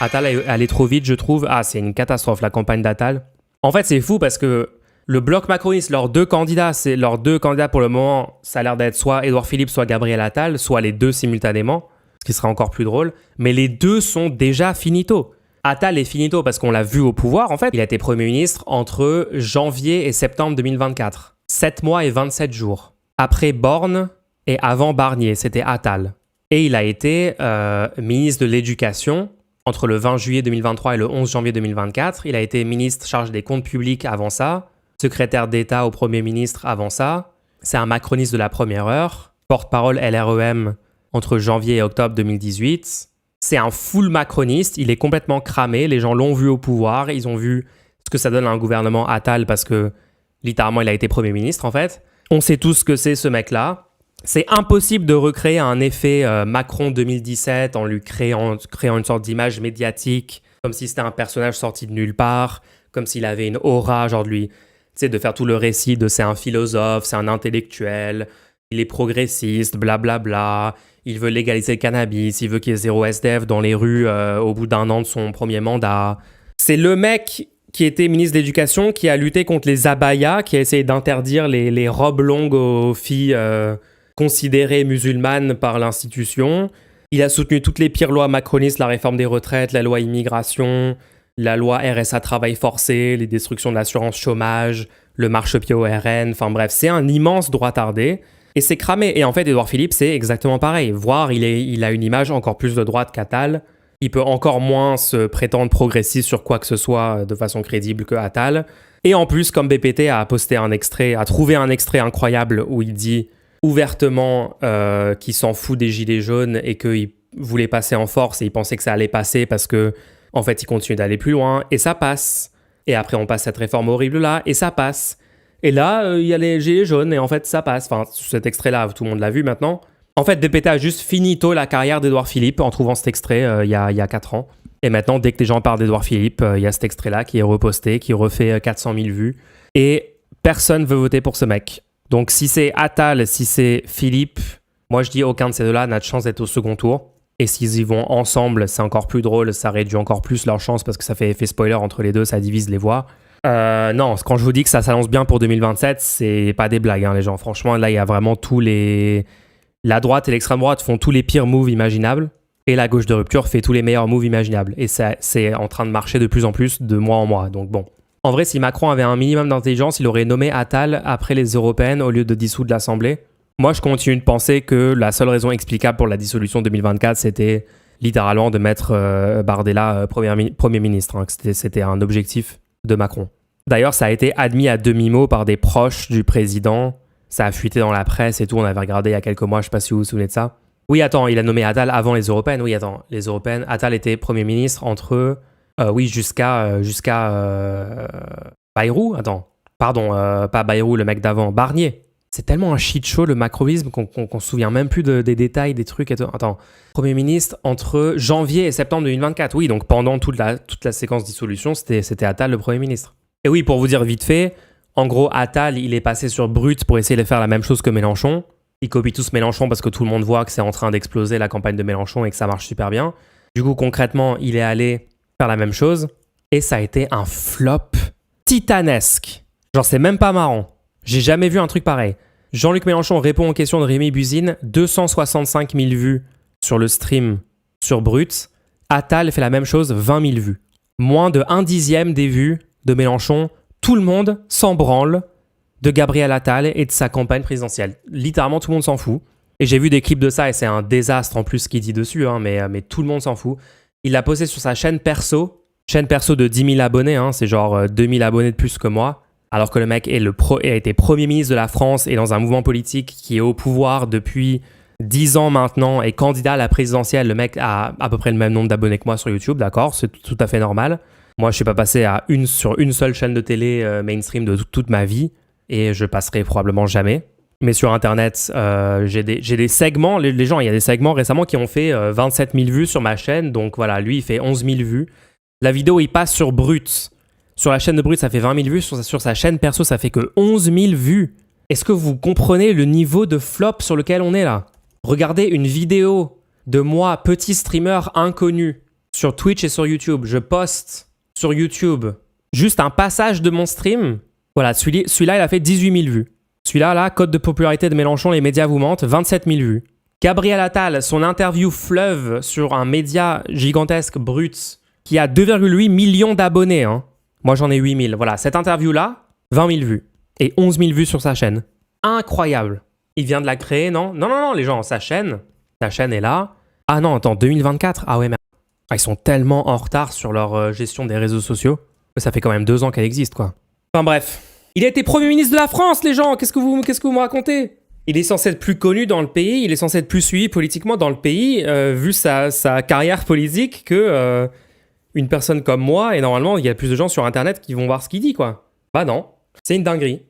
Attal est allé trop vite, je trouve. Ah, c'est une catastrophe, la campagne d'Attal. En fait, c'est fou parce que le bloc macroniste, leurs deux candidats pour le moment, ça a l'air d'être soit Édouard Philippe, soit Gabriel Attal, soit les deux simultanément, ce qui serait encore plus drôle. Mais les deux sont déjà finito. Attal est finito parce qu'on l'a vu au pouvoir, en fait. Il a été Premier ministre entre janvier et septembre 2024. 7 mois et 27 jours. Après Borne et avant Barnier, c'était Attal. Et il a été ministre de l'Éducation entre le 20 juillet 2023 et le 11 janvier 2024. Il a été ministre chargé des comptes publics avant ça, secrétaire d'État au Premier ministre avant ça. C'est un macroniste de la première heure, porte-parole LREM entre janvier et octobre 2018. C'est un full macroniste, il est complètement cramé, les gens l'ont vu au pouvoir, ils ont vu ce que ça donne à un gouvernement Attal parce que littéralement il a été Premier ministre en fait. On sait tous ce que c'est ce mec-là. C'est impossible de recréer un effet Macron 2017 en lui créant une sorte d'image médiatique, comme si c'était un personnage sorti de nulle part, comme s'il avait une aura, genre de lui, tu sais, de faire tout le récit de c'est un philosophe, c'est un intellectuel, il est progressiste, blablabla, il veut légaliser le cannabis, il veut qu'il y ait zéro SDF dans les rues au bout d'un an de son premier mandat. C'est le mec qui était ministre de l'Éducation, qui a lutté contre les abayas, qui a essayé d'interdire les robes longues aux filles considérées musulmanes par l'institution. Il a soutenu toutes les pires lois macronistes, la réforme des retraites, la loi immigration, la loi RSA travail forcé, les destructions de l'assurance chômage, le marchepied au RN, enfin bref, c'est un immense droitardé. Et c'est cramé. Et en fait, Édouard Philippe, c'est exactement pareil. Voire, il a une image encore plus de droite qu'Attal. Il peut encore moins se prétendre progressiste sur quoi que ce soit de façon crédible que Attal. Et en plus, comme BPT a trouvé un extrait incroyable où il dit ouvertement qu'il s'en fout des gilets jaunes et qu'il voulait passer en force et il pensait que ça allait passer parce que, en fait, il continue d'aller plus loin et ça passe. Et après, on passe cette réforme horrible là et ça passe. Et là, il y a les gilets jaunes et en fait, ça passe. Enfin, cet extrait-là, tout le monde l'a vu maintenant. En fait, BPT a juste finito la carrière d'Édouard Philippe en trouvant cet extrait il y a 4 ans. Et maintenant, dès que les gens parlent d'Édouard Philippe, il y a cet extrait-là qui est reposté, qui refait 400 000 vues. Et personne veut voter pour ce mec. Donc, si c'est Attal, si c'est Philippe, moi je dis aucun de ces deux-là n'a de chance d'être au second tour. Et s'ils y vont ensemble, c'est encore plus drôle, ça réduit encore plus leur chance parce que ça fait effet spoiler entre les deux, ça divise les voix. Non, quand je vous dis que ça s'annonce bien pour 2027, c'est pas des blagues, hein, les gens. Franchement, là, il y a vraiment la droite et l'extrême droite font tous les pires moves imaginables et la gauche de rupture fait tous les meilleurs moves imaginables. Et c'est en train de marcher de plus en plus de mois en mois. Donc bon. En vrai, si Macron avait un minimum d'intelligence, il aurait nommé Attal après les européennes au lieu de dissoudre l'Assemblée. Moi, je continue de penser que la seule raison explicable pour la dissolution de 2024, c'était littéralement de mettre Bardella Premier ministre. Hein, que c'était un objectif de Macron. D'ailleurs, ça a été admis à demi-mot par des proches du président. Ça a fuité dans la presse et tout. On avait regardé il y a quelques mois, je ne sais pas si vous vous souvenez de ça. Oui, attends, il a nommé Attal avant les européennes. Oui, attends, les européennes. Attal était Premier ministre entre... jusqu'à Bayrou. Attends, pardon, pas Bayrou, le mec d'avant. Barnier. C'est tellement un shit show, le macronisme, qu'on se souvient même plus des détails, des trucs et tout. Attends, Premier ministre entre janvier et septembre 2024. Oui, donc pendant toute la séquence de dissolution, c'était Attal le Premier ministre. Et oui, pour vous dire vite fait, en gros, Attal, il est passé sur Brut pour essayer de faire la même chose que Mélenchon. Il copie tous Mélenchon parce que tout le monde voit que c'est en train d'exploser la campagne de Mélenchon et que ça marche super bien. Du coup, concrètement, il est allé faire la même chose et ça a été un flop titanesque. Genre, c'est même pas marrant. J'ai jamais vu un truc pareil. Jean-Luc Mélenchon répond aux questions de Rémi Buzine, 265 000 vues sur le stream sur Brut. Attal fait la même chose, 20 000 vues. Moins de 1/10 des vues de Mélenchon. Tout le monde s'en branle de Gabriel Attal et de sa campagne présidentielle. Littéralement, tout le monde s'en fout. Et j'ai vu des clips de ça et c'est un désastre en plus ce qu'il dit dessus, hein, mais tout le monde s'en fout. Il l'a posté sur sa chaîne perso de 10 000 abonnés, hein, c'est genre 2 000 abonnés de plus que moi. Alors que le mec a été Premier ministre de la France et dans un mouvement politique qui est au pouvoir depuis 10 ans maintenant et candidat à la présidentielle. Le mec a à peu près le même nombre d'abonnés que moi sur YouTube, d'accord, c'est tout à fait normal. Moi, je ne suis pas passé sur une seule chaîne de télé mainstream de toute ma vie et je passerai probablement jamais. Mais sur Internet, j'ai des segments, les gens, il y a des segments récemment qui ont fait 27 000 vues sur ma chaîne. Donc voilà, lui, il fait 11 000 vues. La vidéo, il passe sur Brut. Sur la chaîne de Brut, ça fait 20 000 vues. Sur sa chaîne perso, ça fait que 11 000 vues. Est-ce que vous comprenez le niveau de flop sur lequel on est là ? Regardez une vidéo de moi, petit streamer inconnu, sur Twitch et sur YouTube. Je poste sur YouTube juste un passage de mon stream. Voilà, celui-là, il a fait 18 000 vues. Celui-là, là, cote de popularité de Mélenchon, les médias vous mentent, 27 000 vues. Gabriel Attal, son interview fleuve sur un média gigantesque, brut, qui a 2,8 millions d'abonnés. Hein. Moi, j'en ai 8 000. Voilà, cette interview-là, 20 000 vues. Et 11 000 vues sur sa chaîne. Incroyable. Il vient de la créer, non? Non, les gens, sa chaîne est là. Ah non, attends, 2024? Ah ouais, merde. Ah, ils sont tellement en retard sur leur gestion des réseaux sociaux. Ça fait quand même 2 ans qu'elle existe, quoi. Enfin bref. Il a été Premier ministre de la France, les gens. Qu'est-ce que vous me racontez? Il est censé être plus connu dans le pays, il est censé être plus suivi politiquement dans le pays, vu sa carrière politique, que une personne comme moi. Et normalement, il y a plus de gens sur Internet qui vont voir ce qu'il dit, quoi. Bah non, c'est une dinguerie.